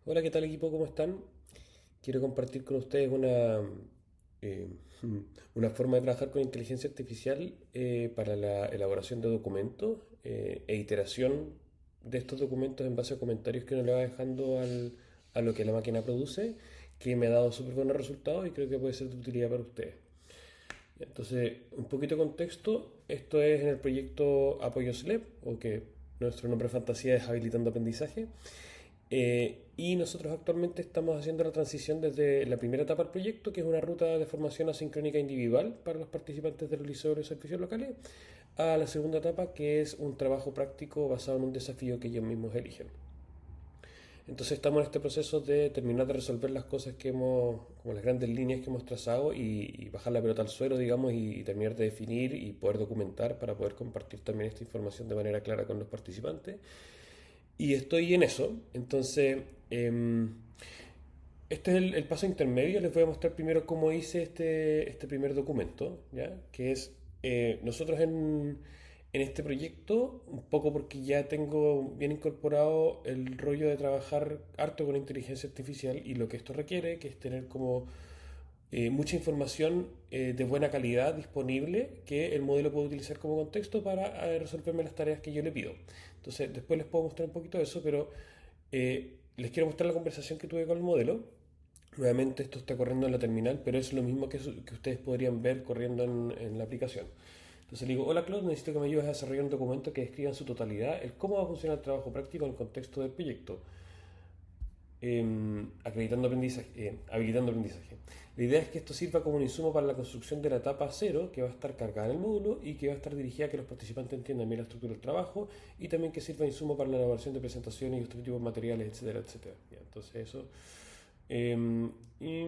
Hola, ¿qué tal equipo? ¿Cómo están? Quiero compartir con ustedes eh, una forma de trabajar con inteligencia artificial para la elaboración de documentos e iteración de estos documentos en base a comentarios que uno le va dejando a lo que la máquina produce, que me ha dado súper buenos resultados y creo que puede ser de utilidad para ustedes. Entonces, un poquito de contexto, esto es en el proyecto Apoyo SLEP, o que nuestro nombre de fantasía es Habilitando Aprendizaje. Y nosotros actualmente estamos haciendo la transición desde la primera etapa del proyecto, que es una ruta de formación asincrónica individual para los participantes del liceo de los servicios locales, a la segunda etapa, que es un trabajo práctico basado en un desafío que ellos mismos eligen. Entonces estamos en este proceso de terminar de resolver las cosas que hemos, como las grandes líneas que hemos trazado y bajar la pelota al suelo, digamos, y terminar de definir y poder documentar para poder compartir también esta información de manera clara con los participantes. Y estoy en eso. Entonces, este es el paso intermedio. Les voy a mostrar primero cómo hice este primer documento, ¿ya? Que es nosotros en este proyecto, un poco porque ya tengo bien incorporado el rollo de trabajar harto con inteligencia artificial y lo que esto requiere, que es tener como mucha información de buena calidad disponible que el modelo puede utilizar como contexto para resolverme las tareas que yo le pido. Entonces, después les puedo mostrar un poquito de eso, pero les quiero mostrar la conversación que tuve con el modelo. Nuevamente, esto está corriendo en la terminal, pero es lo mismo que ustedes podrían ver corriendo en la aplicación. Entonces le digo, hola Claude, necesito que me ayudes a desarrollar un documento que describa en su totalidad el cómo va a funcionar el trabajo práctico en el contexto del proyecto habilitando aprendizaje. La idea es que esto sirva como un insumo para la construcción de la etapa cero, que va a estar cargada en el módulo y que va a estar dirigida a que los participantes entiendan bien la estructura del trabajo y también que sirva de insumo para la elaboración de presentaciones y otros tipos de materiales, etcétera, etcétera. Ya, entonces eso. Eh, y,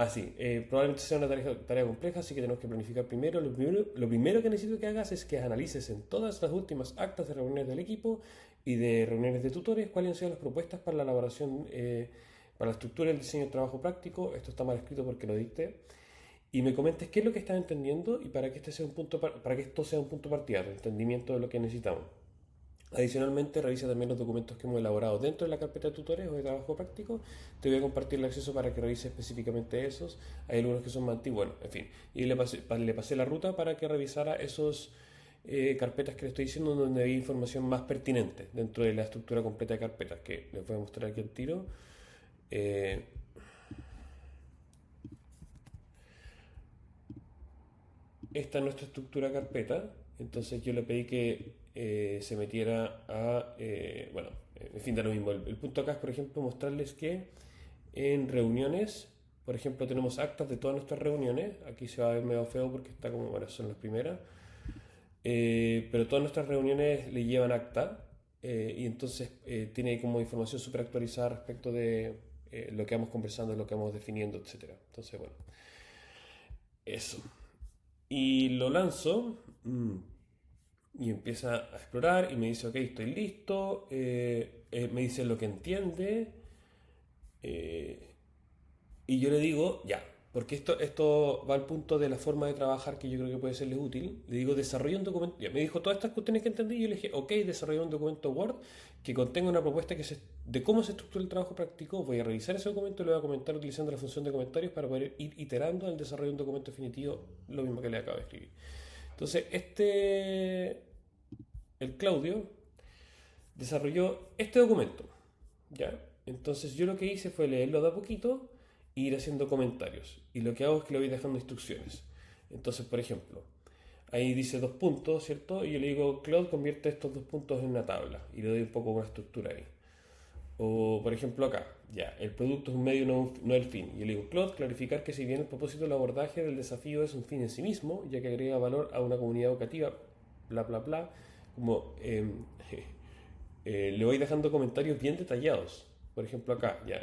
sí, probablemente sea una tarea compleja, así que tenemos que planificar primero. Lo primero que necesito que hagas es que analices en todas las últimas actas de reuniones del equipo y de reuniones de tutores cuáles han sido las propuestas para la elaboración, para la estructura y el diseño del trabajo práctico. Esto está mal escrito porque lo dicté. Y me comentes qué es lo que estás entendiendo y para que, este sea un punto, para que esto sea un punto de partida, el entendimiento de lo que necesitamos. Adicionalmente, revisa también los documentos que hemos elaborado dentro de la carpeta de tutores o de trabajo práctico. Te voy a compartir el acceso para que revise específicamente esos. Hay algunos que son más antiguos, bueno, en fin. Y le pasé la ruta para que revisara esos carpetas que le estoy diciendo donde hay información más pertinente dentro de la estructura completa de carpetas, que les voy a mostrar aquí el tiro. Eh, Esta es nuestra estructura de carpeta. Entonces yo le pedí que se metiera bueno, en fin, da lo mismo. El punto acá es, por ejemplo, mostrarles que en reuniones, por ejemplo, tenemos actas de todas nuestras reuniones. Aquí se va a ver medio feo porque está como, bueno, son las primeras. Pero todas nuestras reuniones le llevan acta y entonces tiene como información súper actualizada respecto de lo que vamos conversando, lo que vamos definiendo, etcétera. Entonces, bueno, eso. Y lo lanzo y empieza a explorar y me dice, ok, estoy listo, me dice lo que entiende eh, y yo le digo, ya, porque esto va al punto de la forma de trabajar que yo creo que puede serles útil. Le digo, desarrolla un documento. Ya, me dijo todas estas cuestiones que entendí y yo le dije, ok, desarrolla un documento Word que contenga una propuesta de cómo se estructura el trabajo práctico. Voy a revisar ese documento y lo voy a comentar utilizando la función de comentarios para poder ir iterando el desarrollo de un documento definitivo, lo mismo que le acabo de escribir. Entonces, el Claudio, desarrolló este documento, ¿ya? Entonces yo lo que hice fue leerlo de a poquito e ir haciendo comentarios. Y lo que hago es que le voy dejando instrucciones. Entonces, por ejemplo, ahí dice dos puntos, ¿cierto? Y yo le digo, Claude, convierte estos dos puntos en una tabla. Y le doy un poco una estructura ahí. O, por ejemplo, acá, ya, el producto es un medio, no el fin. Y yo le digo, Claude, clarificar que si bien el propósito del abordaje del desafío es un fin en sí mismo, ya que agrega valor a una comunidad educativa, bla, bla, bla, como le voy dejando comentarios bien detallados. Por ejemplo, acá, ya,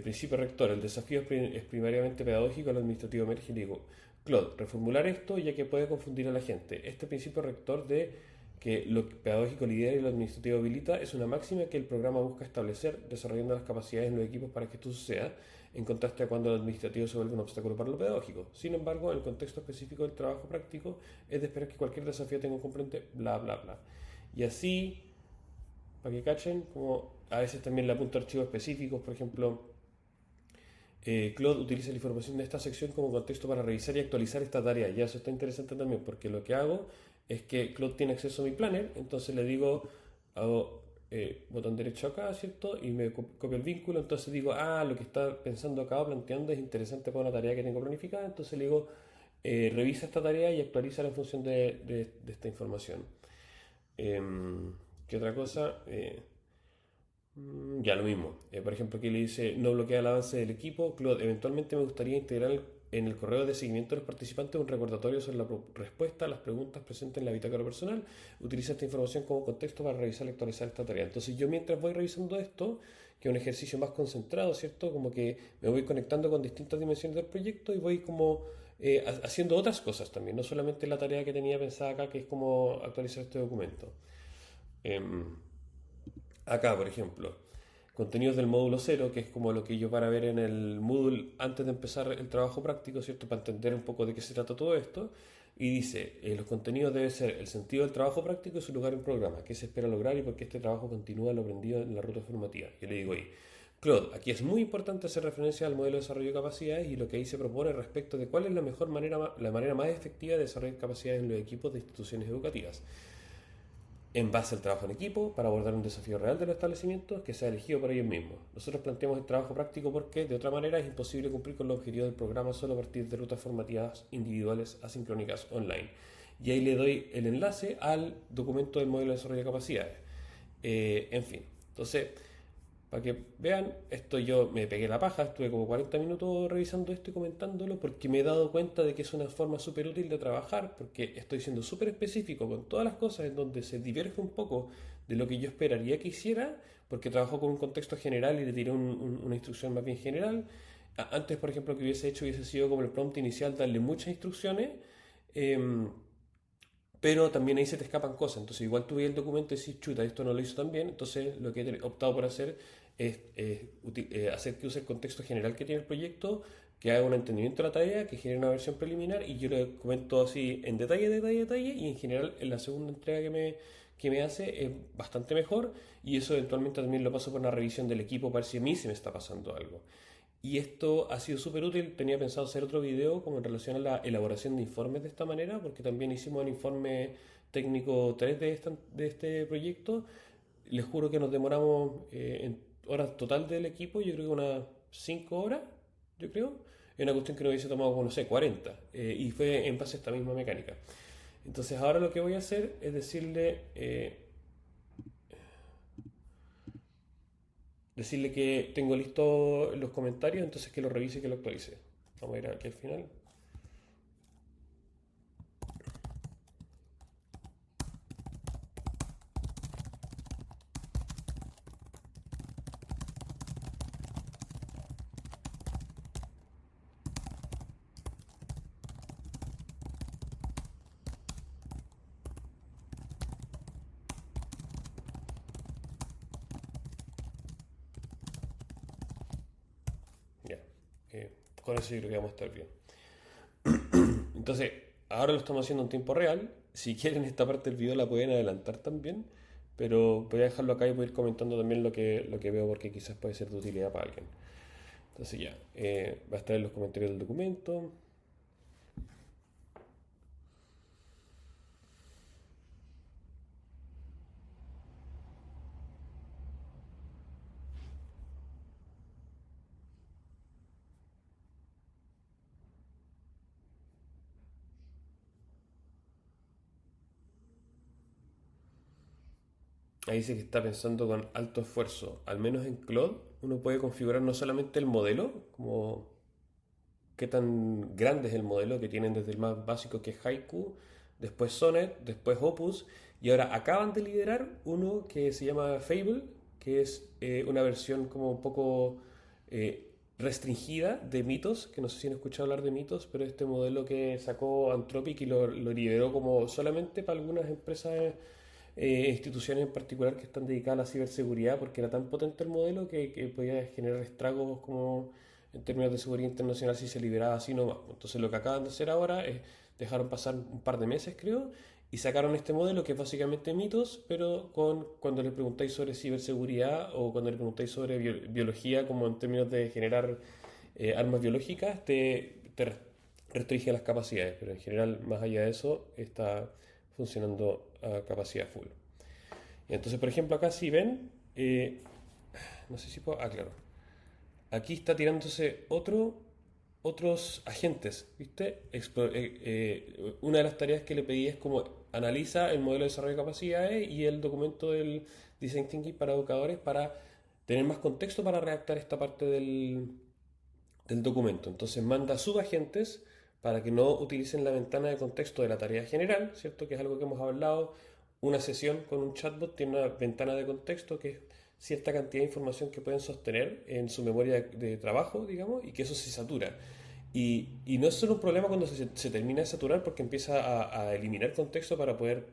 principio rector, el desafío es primariamente pedagógico, el administrativo emerge y digo, Claude, reformular esto ya que puede confundir a la gente. Este principio rector de que lo pedagógico lidera y lo administrativo habilita es una máxima que el programa busca establecer, desarrollando las capacidades en los equipos para que esto suceda, en contraste a cuando el administrativo se vuelve un obstáculo para lo pedagógico. Sin embargo, en el contexto específico del trabajo práctico, es de esperar que cualquier desafío tenga un componente bla, bla, bla. Y así para que cachen, como a veces también le apunto archivos específicos, por ejemplo, Claude utiliza la información de esta sección como contexto para revisar y actualizar esta tarea. Ya eso está interesante también, porque lo que hago es que Claude tiene acceso a mi planner, entonces le digo, hago botón derecho acá, ¿cierto? Y me copio el vínculo, entonces digo, lo que está pensando acá o planteando es interesante para una tarea que tengo planificada, entonces le digo, revisa esta tarea y actualízala en función de esta información. ¿Qué otra cosa? Ya lo mismo. Por ejemplo, aquí le dice no bloquea el avance del equipo. Claude, eventualmente me gustaría integrar en el correo de seguimiento de los participantes un recordatorio sobre la respuesta a las preguntas presentes en la bitácora personal. Utiliza esta información como contexto para revisar y actualizar esta tarea. Entonces yo mientras voy revisando esto, que es un ejercicio más concentrado, ¿cierto? Como que me voy conectando con distintas dimensiones del proyecto y voy como haciendo otras cosas también, no solamente la tarea que tenía pensada acá, que es como actualizar este documento. Em, Acá, por ejemplo, contenidos del módulo cero, que es como lo que ellos van a ver en el Moodle antes de empezar el trabajo práctico, ¿cierto? Para entender un poco de qué se trata todo esto. Y dice, los contenidos deben ser el sentido del trabajo práctico y su lugar en programa, qué se espera lograr y por qué este trabajo continúa lo aprendido en la ruta formativa. Yo le digo ahí, Claude, aquí es muy importante hacer referencia al modelo de desarrollo de capacidades y lo que ahí se propone respecto de cuál es la mejor manera, la manera más efectiva de desarrollar capacidades en los equipos de instituciones educativas en base al trabajo en equipo para abordar un desafío real de los establecimientos que sea elegido por ellos mismos. Nosotros planteamos el trabajo práctico porque de otra manera es imposible cumplir con los objetivos del programa solo a partir de rutas formativas individuales asincrónicas online. Y ahí le doy el enlace al documento del modelo de desarrollo de capacidades. En fin, entonces para que vean, esto yo me pegué la paja, estuve como 40 minutos revisando esto y comentándolo porque me he dado cuenta de que es una forma súper útil de trabajar, porque estoy siendo súper específico con todas las cosas en donde se diverge un poco de lo que yo esperaría que hiciera, porque trabajo con un contexto general y le tiré una instrucción más bien general. Antes, por ejemplo, que hubiese sido como el prompt inicial, darle muchas instrucciones, em, pero también ahí se te escapan cosas. Entonces, igual tú ves el documento y decís, chuta, esto no lo hizo tan bien. Entonces, lo que he optado por hacer es hacer que use el contexto general que tiene el proyecto, que haga un entendimiento de la tarea, que genere una versión preliminar y yo le comento así en detalle, detalle, detalle. Y en general, en la segunda entrega que me hace es bastante mejor. Y eso eventualmente también lo paso por una revisión del equipo para ver si a mí se me está pasando algo. Y esto ha sido súper útil. Tenía pensado hacer otro video como en relación a la elaboración de informes de esta manera, porque también hicimos el informe técnico 3 de este proyecto. Les juro que nos demoramos en horas total del equipo, yo creo que unas 5 horas, yo creo. Es una cuestión que nos hubiese tomado, como, no sé, 40. Y fue en base a esta misma mecánica. Entonces ahora lo que voy a hacer es decirle que tengo listo los comentarios, entonces que lo revise y que lo actualice. Vamos a ir aquí al final. Ya. Con eso yo creo que vamos a estar bien. Entonces, ahora lo estamos haciendo en tiempo real. Si quieren esta parte del video la pueden adelantar también, pero voy a dejarlo acá y voy a ir comentando también lo que veo porque quizás puede ser de utilidad para alguien. Entonces ya, va a estar en los comentarios del documento. Ahí dice que está pensando con alto esfuerzo. Al menos en Claude uno puede configurar no solamente el modelo, como qué tan grande es el modelo que tienen desde el más básico que es Haiku, después Sonnet, después Opus, y ahora acaban de liderar uno que se llama Fable, que es una versión como un poco restringida de mitos, que no sé si han escuchado hablar de mitos, pero este modelo que sacó Anthropic y lo liberó como solamente para algunas empresas instituciones en particular que están dedicadas a la ciberseguridad, porque era tan potente el modelo que podía generar estragos como en términos de seguridad internacional si se liberaba así nomás. Entonces lo que acaban de hacer ahora es dejaron pasar un par de meses creo y sacaron este modelo que es básicamente mitos, pero cuando le preguntáis sobre ciberseguridad o cuando le preguntáis sobre biología, como en términos de generar armas biológicas, te restringe las capacidades, pero en general, más allá de eso, está funcionando a capacidad full. Entonces, por ejemplo, acá si ven, no sé si puedo, claro, aquí está tirándose otros agentes, ¿viste? Una de las tareas que le pedí es como analiza el modelo de desarrollo de capacidades y el documento del Design Thinking para educadores para tener más contexto para redactar esta parte del documento. Entonces manda subagentes para que no utilicen la ventana de contexto de la tarea general, ¿cierto? Que es algo que hemos hablado. Una sesión con un chatbot tiene una ventana de contexto que es cierta cantidad de información que pueden sostener en su memoria de trabajo, digamos, y que eso se satura. Y no es solo un problema cuando se termina de saturar porque empieza a eliminar contexto para poder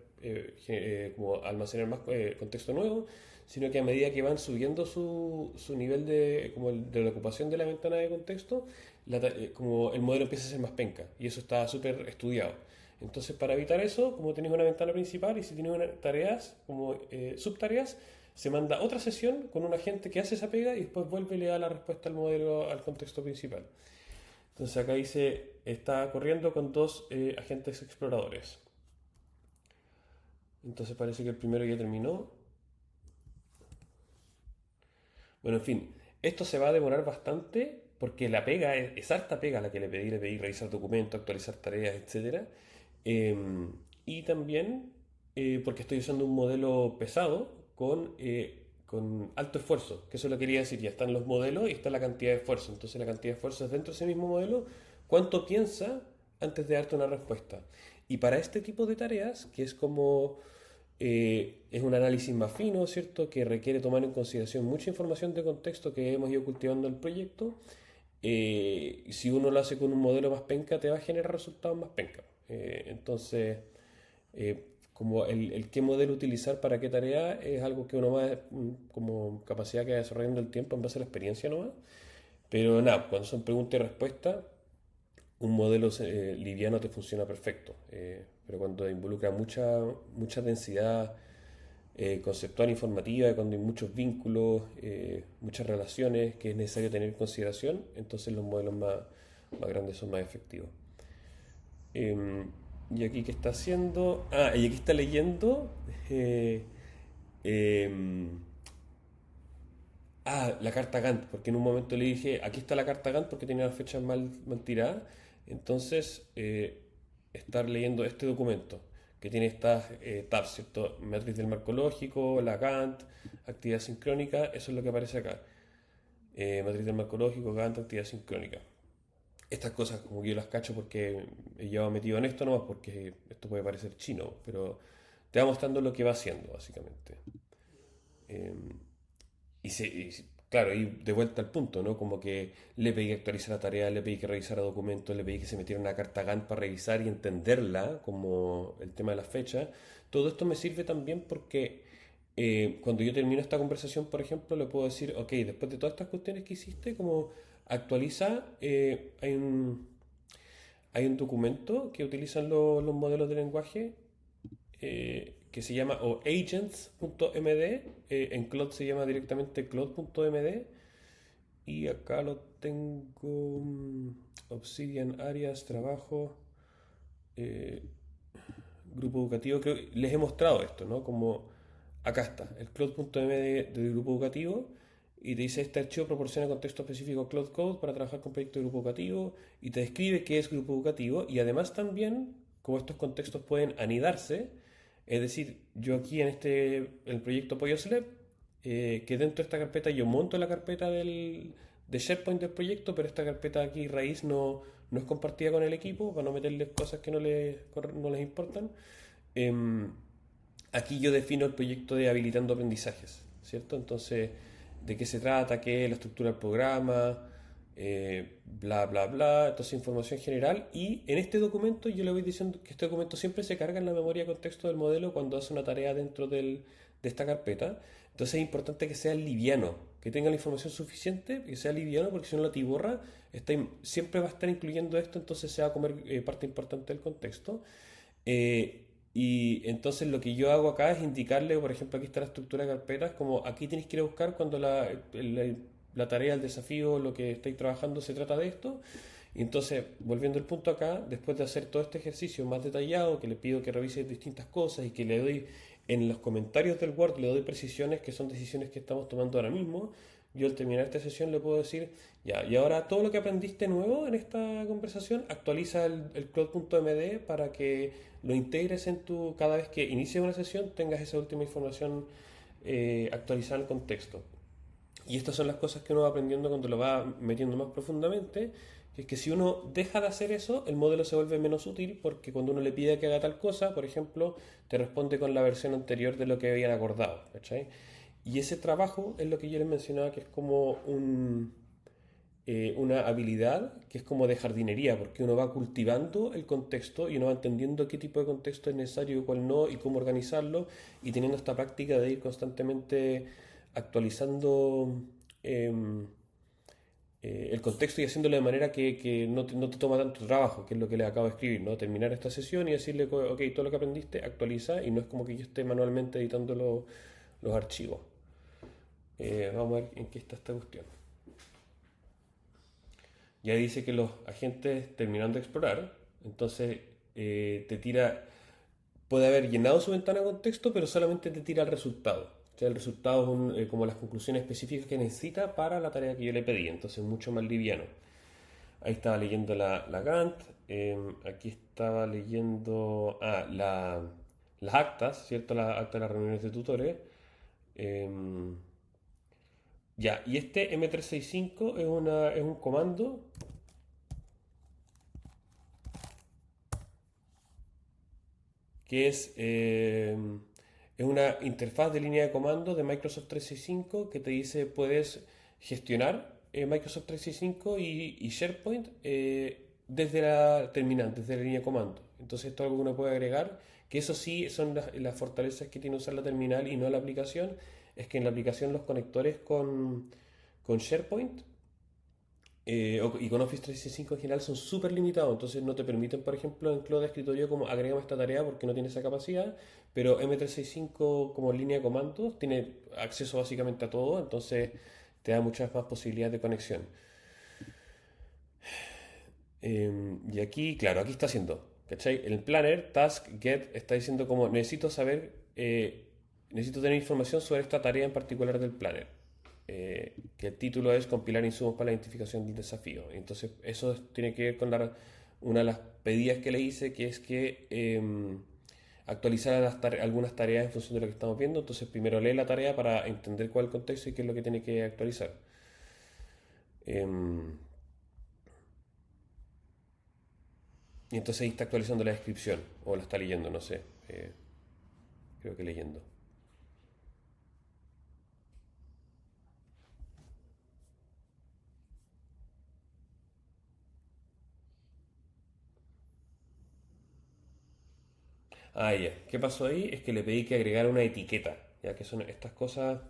como almacenar más contexto nuevo, sino que a medida que van subiendo su nivel de la ocupación de la ventana de contexto, como el modelo empieza a ser más penca, y eso está súper estudiado. Entonces, para evitar eso, como tenéis una ventana principal y si tienes tareas, como subtareas, se manda otra sesión con un agente que hace esa pega y después vuelve y le da la respuesta al modelo, al contexto principal. Entonces acá dice, está corriendo con dos agentes exploradores. Entonces parece que el primero ya terminó. Bueno, en fin, esto se va a demorar bastante porque la pega es harta pega la que le pedí revisar documentos, actualizar tareas, etcétera. Y también porque estoy usando un modelo pesado con alto esfuerzo, que eso lo quería decir, ya están los modelos y está la cantidad de esfuerzo. Entonces la cantidad de esfuerzo es dentro de ese mismo modelo, cuánto piensa antes de darte una respuesta. Y para este tipo de tareas, que es como es un análisis más fino, ¿cierto? Que requiere tomar en consideración mucha información de contexto que hemos ido cultivando en el proyecto. Si uno lo hace con un modelo más penca, te va a generar resultados más penca. Entonces, como el qué modelo utilizar para qué tarea es algo que uno va como capacidad que va desarrollando el tiempo en base a la experiencia nomás. Pero nada, cuando son preguntas y respuestas, un modelo liviano te funciona perfecto. Pero cuando involucra mucha densidad conceptual informativa, cuando hay muchos vínculos, muchas relaciones que es necesario tener en consideración, entonces los modelos más grandes son más efectivos. Eh, y aquí que está haciendo. Y aquí está leyendo. eh, eh, la carta Gantt, porque en un momento le dije, aquí está la carta Gantt porque tenía las fechas mal tiradas. Entonces, estar leyendo este documento que tiene estas tabs, ¿cierto? Matriz del marco lógico, la Gantt, actividad sincrónica, eso es lo que aparece acá. Matriz del marco lógico, Gantt, actividad sincrónica. Estas cosas como que yo las cacho porque he llevado metido en esto nomás, porque esto puede parecer chino, pero te va mostrando lo que va haciendo, básicamente. Eh, claro, y de vuelta al punto, ¿no? Como que le pedí que actualizara la tarea, le pedí que revisara documentos, le pedí que se metiera una carta Gantt para revisar y entenderla, como el tema de las fechas. Todo esto me sirve también porque cuando yo termino esta conversación, por ejemplo, le puedo decir, ok, después de todas estas cuestiones que hiciste, como actualiza, hay un documento que utilizan los modelos de lenguaje que se llama o agents.md, en Cloud se llama directamente cloud.md y acá lo tengo Obsidian Arias, trabajo, eh, grupo educativo, creo que les he mostrado esto, ¿no? Como acá está, el cloud.md del grupo educativo y te dice este archivo proporciona contexto específico a Cloud Code para trabajar con proyectos de grupo educativo y te describe qué es grupo educativo y además también cómo estos contextos pueden anidarse, es decir, yo aquí en el proyecto Pollo Slep, que dentro de esta carpeta yo monto la carpeta de SharePoint del proyecto, pero esta carpeta aquí raíz no es compartida con el equipo para no meterles cosas que no les importan. Em, Aquí yo defino el proyecto de habilitando aprendizajes, ¿cierto? Entonces, ¿de qué se trata? ¿Qué es la estructura del programa? Bla, bla, bla, entonces información general. Y en este documento yo le voy diciendo que este documento siempre se carga en la memoria de contexto del modelo cuando hace una tarea dentro de esta carpeta. Entonces es importante que sea liviano, que tenga la información suficiente, que sea liviano, porque si no la tiborra, siempre va a estar incluyendo esto, entonces se va a comer parte importante del contexto. Eh, Y entonces lo que yo hago acá es indicarle, por ejemplo, aquí está la estructura de carpetas, como aquí tenéis que ir a buscar cuando la tarea, el desafío, lo que estáis trabajando se trata de esto. Y entonces, volviendo al punto acá, después de hacer todo este ejercicio más detallado, que le pido que revise distintas cosas y que le doy en los comentarios del Word, le doy precisiones que son decisiones que estamos tomando ahora mismo, yo al terminar esta sesión le puedo decir, ya, y ahora todo lo que aprendiste nuevo en esta conversación, actualiza el cloud.md para que lo integres en tu, cada vez que inicies una sesión, tengas esa última información actualizada en contexto. Y estas son las cosas que uno va aprendiendo cuando lo va metiendo más profundamente, que es que si uno deja de hacer eso, el modelo se vuelve menos útil porque cuando uno le pide que haga tal cosa, por ejemplo, te responde con la versión anterior de lo que habían acordado. ¿Cachai? Y ese trabajo es lo que yo les mencionaba que es como una habilidad que es como de jardinería, porque uno va cultivando el contexto y uno va entendiendo qué tipo de contexto es necesario y cuál no, y cómo organizarlo, y teniendo esta práctica de ir constantemente actualizando em, el contexto y haciéndolo de manera que no te toma tanto trabajo, que es lo que le acabo de escribir, ¿no? Terminar esta sesión y decirle, ok, todo lo que aprendiste, actualiza, y no es como que yo esté manualmente editando los archivos. Vamos a ver en qué está esta cuestión. Ya dice que los agentes terminando de explorar, entonces te tira, puede haber llenado su ventana de contexto, pero solamente te tira el resultado. O sea, el resultado es como las conclusiones específicas que necesita para la tarea que yo le pedí, entonces mucho más liviano. Ahí estaba leyendo la Gantt, aquí estaba leyendo las actas, ¿cierto? Las actas de las reuniones de tutores. Eh, ya, y este M365 es un comando que es una interfaz de línea de comando de Microsoft 365 que te dice puedes gestionar Microsoft 365 y SharePoint desde la terminal, desde la línea de comando. Entonces esto es algo que uno puede agregar, que eso sí son las fortalezas que tiene usar la terminal y no la aplicación, es que en la aplicación los conectores con SharePoint y con Office 365 en general son súper limitados, entonces no te permiten, por ejemplo, en Cloud de escritorio como agregamos esta tarea porque no tiene esa capacidad, pero M365 como línea de comandos tiene acceso básicamente a todo, entonces te da muchas más posibilidades de conexión. Y aquí, claro, aquí está haciendo, ¿cachai? El planner, task, get, está diciendo como necesito saber, necesito tener información sobre esta tarea en particular del planner. Que el título es compilar insumos para la identificación del desafío. Entonces, eso tiene que ver con una de las pedidas que le hice, que es que actualizara algunas tareas en función de lo que estamos viendo. Entonces, primero lee la tarea para entender cuál es el contexto y qué es lo que tiene que actualizar. Em, y entonces ahí está actualizando la descripción, o la está leyendo, no sé. Creo que leyendo. Ah, ya. ¿Qué pasó ahí? Es que le pedí que agregara una etiqueta, ya que son estas cosas.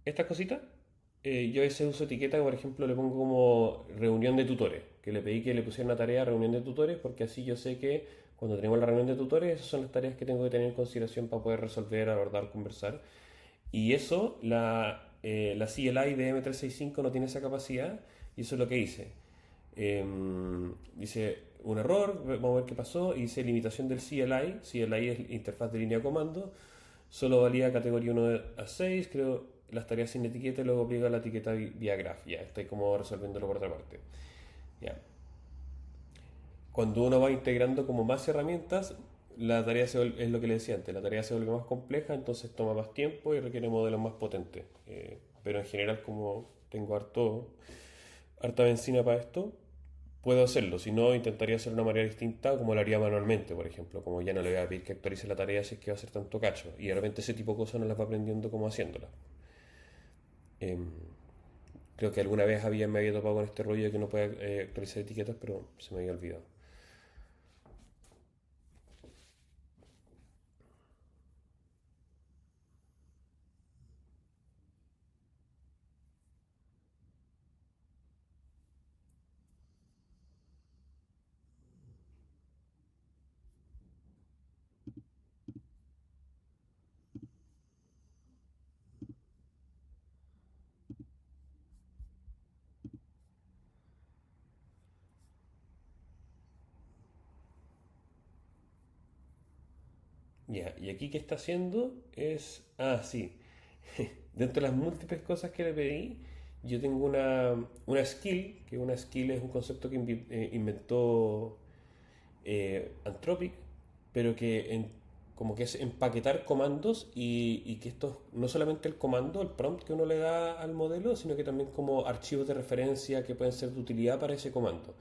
Estas cositas, yo a veces uso etiqueta, por ejemplo, le pongo como reunión de tutores, que le pedí que le pusiera una tarea reunión de tutores, porque así yo sé que cuando tenemos la reunión de tutores, esas son las tareas que tengo que tener en consideración para poder resolver, abordar, conversar. Y eso, la CLI de M365 no tiene esa capacidad, y eso es lo que hice. Dice un error, vamos a ver qué pasó, y dice limitación del CLI, CLI es interfaz de línea de comando, solo valía categoría 1 a 6, creo, las tareas sin etiqueta y luego aplica la etiqueta vía graph. Ya, estoy como resolviéndolo por otra parte. Ya. Cuando uno va integrando como más herramientas, la tarea es lo que le decía antes, la tarea se vuelve más compleja, entonces toma más tiempo y requiere modelos más potentes. Pero en general, como tengo harta benzina para esto, puedo hacerlo. Si no, intentaría hacerlo de una manera distinta, como lo haría manualmente, por ejemplo. Como ya no le voy a pedir que actualice la tarea si es que va a ser tanto cacho. Y de repente ese tipo de cosas no las va aprendiendo como haciéndolas. Em, Creo que alguna vez me había topado con este rollo de que no puede actualizar etiquetas, pero se me había olvidado. Ya, y aquí ¿qué está haciendo? Es, sí, dentro de las múltiples cosas que le pedí, yo tengo una skill, que una skill es un concepto que inventó Anthropic, pero como que es empaquetar comandos y que esto no solamente el comando, el prompt que uno le da al modelo, sino que también como archivos de referencia que pueden ser de utilidad para ese comando.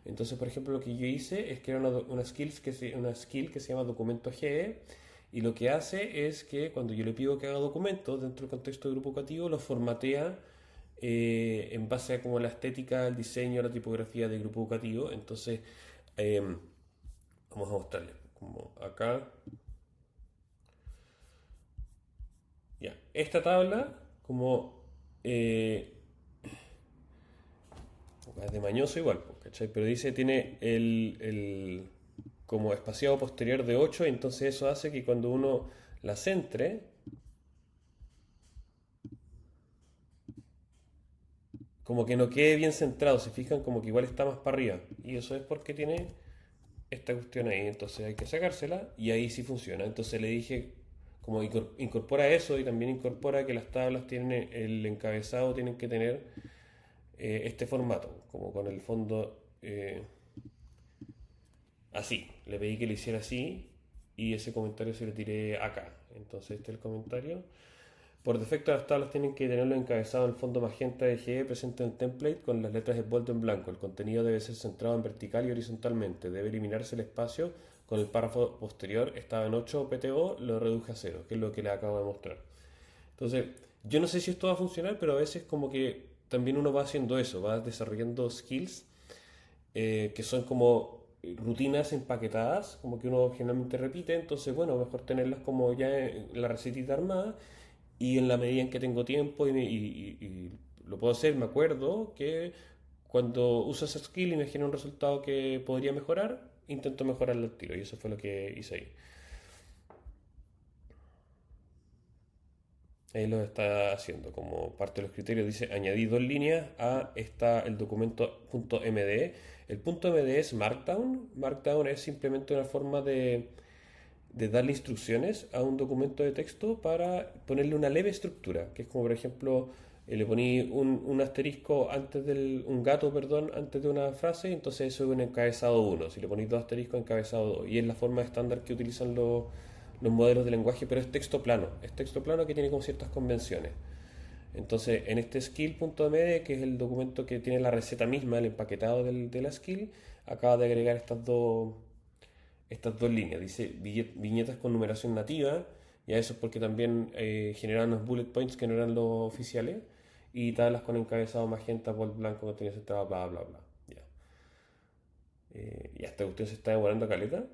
Entonces, por ejemplo, lo que yo hice es crear una skill que se llama documento GE y lo que hace es que cuando yo le pido que haga documentos dentro del contexto de grupo educativo, los formatea en base a como la estética, el diseño, la tipografía del grupo educativo. Entonces, eh, vamos a mostrarles como acá. Ya, esta tabla como es de mañoso igual, pues, ¿cachai? Pero dice tiene como espaciado posterior de 8, entonces eso hace que cuando uno la centre, como que no quede bien centrado, se fijan como que igual está más para arriba. Y eso es porque tiene esta cuestión ahí, entonces hay que sacársela y ahí sí funciona. Entonces le dije, como incorpora eso y también incorpora que las tablas tienen el encabezado, tienen que tener este formato, como con el fondo así. Le pedí que lo hiciera así y ese comentario se lo tiré acá. Entonces este es el comentario. Por defecto las tablas tienen que tenerlo encabezado en el fondo magenta de GE presente en el template con las letras de vuelto en blanco. El contenido debe ser centrado en vertical y horizontalmente. Debe eliminarse el espacio con el párrafo posterior. Estaba en 8 PTO, lo reduje a 0, que es lo que le acabo de mostrar. Entonces, yo no sé si esto va a funcionar, pero a veces como que también uno va haciendo eso, va desarrollando skills que son como rutinas empaquetadas, como que uno generalmente repite, entonces bueno, mejor tenerlas como ya en la recetita armada y en la medida en que tengo tiempo y lo puedo hacer, me acuerdo que cuando uso esa skill y me genera un resultado que podría mejorar, intento mejorarlo al tiro y eso fue lo que hice ahí. Ahí lo está haciendo como parte de los criterios. Dice añadir dos líneas a el documento .md. El .md es Markdown. Markdown es simplemente una forma de darle instrucciones a un documento de texto para ponerle una leve estructura, que es como por ejemplo le poní un asterisco un gato, perdón, antes de una frase, entonces eso es un encabezado uno. Si le ponéis dos asteriscos, encabezado 2. Y es la forma estándar que utilizan los modelos de lenguaje, pero es texto plano que tiene como ciertas convenciones. Entonces, en este skill.md, que es el documento que tiene la receta misma, el empaquetado de la skill, acaba de agregar estas dos líneas. Dice viñetas con numeración nativa, y a eso es porque también generaron unos bullet points que no eran los oficiales, y tablas con encabezado magenta, bold blanco, contenido centrado, bla, bla, bla. Ya. Ya esta cuestión se está demorando caleta.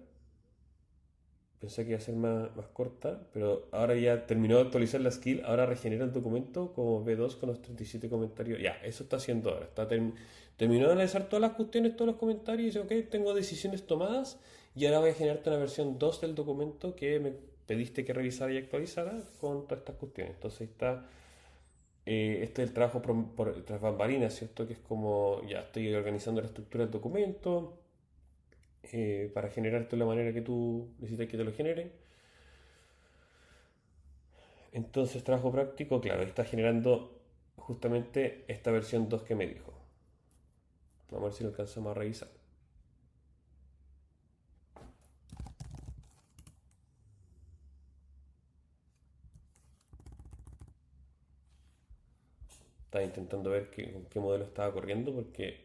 Pensé que iba a ser más corta, pero ahora ya terminó de actualizar la skill, ahora regenera el documento como B2 con los 37 comentarios. Ya, eso está haciendo ahora. Terminó de analizar todas las cuestiones, todos los comentarios y dice, ok, tengo decisiones tomadas y ahora voy a generarte una versión 2 del documento que me pediste que revisara y actualizara con todas estas cuestiones. Entonces está, este es el trabajo tras bambalinas, ¿cierto? Que es como, ya estoy organizando la estructura del documento para generarte de la manera que tú necesitas que te lo genere. Entonces, trabajo práctico, claro, está generando justamente esta versión 2 que me dijo. Vamos a ver si lo alcanzamos a revisar. Estaba intentando ver con qué modelo estaba corriendo porque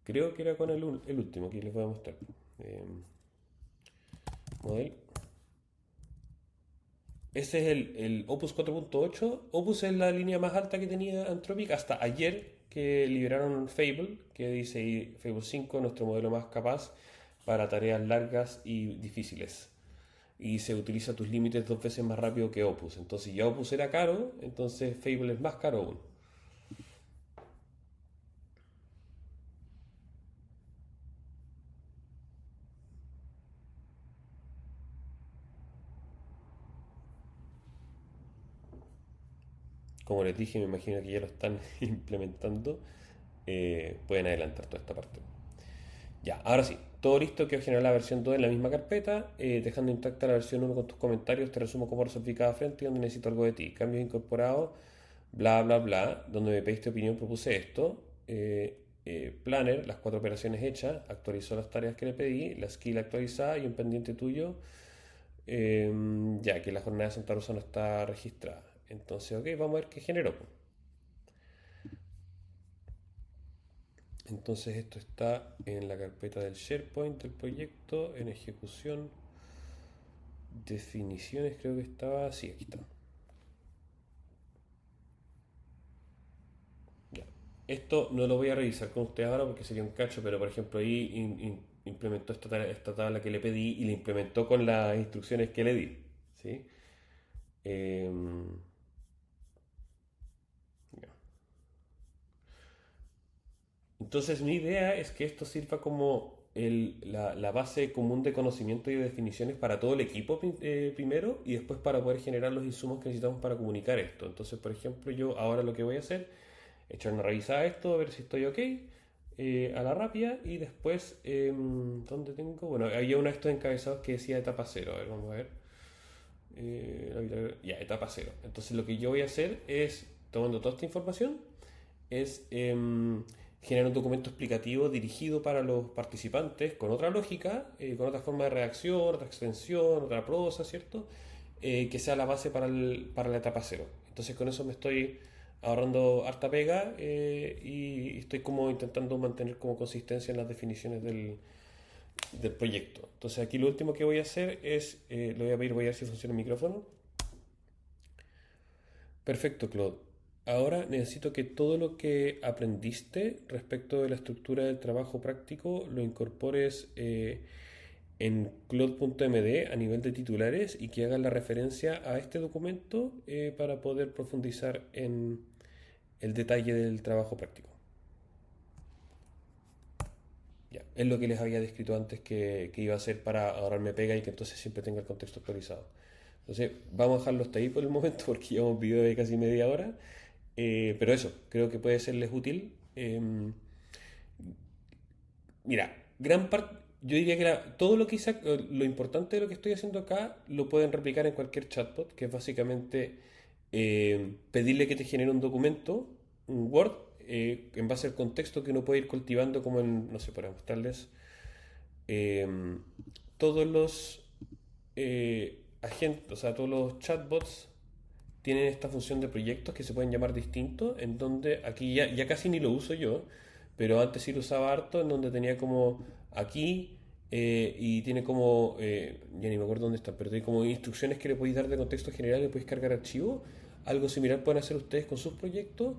creo que era con el último que les voy a mostrar. Eh, model. Ese es el Opus 4.8. Opus es la línea más alta que tenía Anthropic hasta ayer que liberaron Fable, que dice ahí, Fable 5, nuestro modelo más capaz para tareas largas y difíciles. Y se utiliza tus límites dos veces más rápido que Opus. Entonces ya Opus era caro, entonces Fable es más caro aún. Como les dije, me imagino que ya lo están implementando. Pueden adelantar toda esta parte. Ya, ahora sí, todo listo, quiero generar la versión 2 en la misma carpeta, dejando intacta la versión uno con tus comentarios, te resumo cómo resolví cada frente y donde necesito algo de ti. Cambios incorporados, bla, bla, bla, donde me pediste opinión propuse esto. Planner, las cuatro operaciones hechas, actualizó las tareas que le pedí, la skill actualizada y un pendiente tuyo, ya que la jornada de Santa Rosa no está registrada. Entonces, ok, vamos a ver qué generó, po. Entonces esto está en la carpeta del SharePoint del proyecto, en ejecución, definiciones creo que estaba, sí, aquí está. Ya. Esto no lo voy a revisar con ustedes ahora porque sería un cacho, pero por ejemplo ahí implementó esta tabla que le pedí y la implementó con las instrucciones que le di. ¿Sí? Em, ya. Entonces mi idea es que esto sirva como la base común de conocimiento y de definiciones para todo el equipo primero y después para poder generar los insumos que necesitamos para comunicar esto. Entonces, por ejemplo, yo ahora lo que voy a hacer es echar una revisada a esto, a ver si estoy ok, a la rápida y después, ¿dónde tengo? Bueno, había uno de estos encabezados que decía etapa cero. A ver, vamos a ver. Ya, etapa cero. Entonces lo que yo voy a hacer es, tomando toda esta información, es generar un documento explicativo dirigido para los participantes con otra lógica, con otra forma de redacción, otra extensión, otra prosa, ¿cierto? Que sea la base para la etapa cero. Entonces con eso me estoy ahorrando harta pega y estoy como intentando mantener como consistencia en las definiciones del proyecto. Entonces aquí lo último que voy a hacer es, le voy a pedir, voy a ver si funciona el micrófono. Perfecto, Claude. Ahora necesito que todo lo que aprendiste respecto de la estructura del trabajo práctico lo incorpores en Claude.md a nivel de titulares y que hagas la referencia a este documento para poder profundizar en el detalle del trabajo práctico. Ya, es lo que les había descrito antes que iba a hacer para ahorrarme pega y que entonces siempre tenga el contexto actualizado. Entonces, vamos a dejarlo hasta ahí por el momento porque llevamos un video de casi media hora. Pero eso, creo que puede serles útil. Mira, gran parte, yo diría que todo lo que hice, lo importante de lo que estoy haciendo acá, lo pueden replicar en cualquier chatbot, que es básicamente pedirle que te genere un documento, un Word, en base al contexto que uno puede ir cultivando, como en, no sé, para mostrarles eh, todos los agentes, o sea, todos los chatbots tienen esta función de proyectos que se pueden llamar distintos, en donde aquí ya casi ni lo uso yo, pero antes sí lo usaba harto, en donde tenía como aquí y tiene como, ya ni me acuerdo dónde está, pero tiene como instrucciones que le podéis dar de contexto general, le podéis cargar archivos. Algo similar pueden hacer ustedes con sus proyectos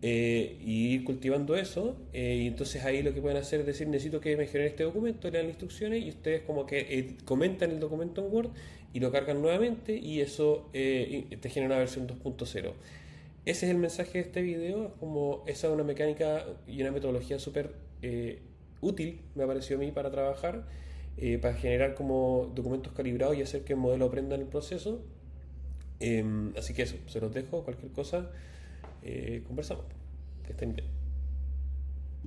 y ir cultivando eso. Y entonces ahí lo que pueden hacer es decir, necesito que me generen este documento, le dan instrucciones y ustedes como que comentan el documento en Word y lo cargan nuevamente y eso te genera una versión 2.0. Ese es el mensaje de este video, como esa es una mecánica y una metodología súper útil, me pareció a mí, para trabajar, para generar como documentos calibrados y hacer que el modelo aprenda en el proceso. Así que eso, se los dejo, cualquier cosa, conversamos. Que estén bien.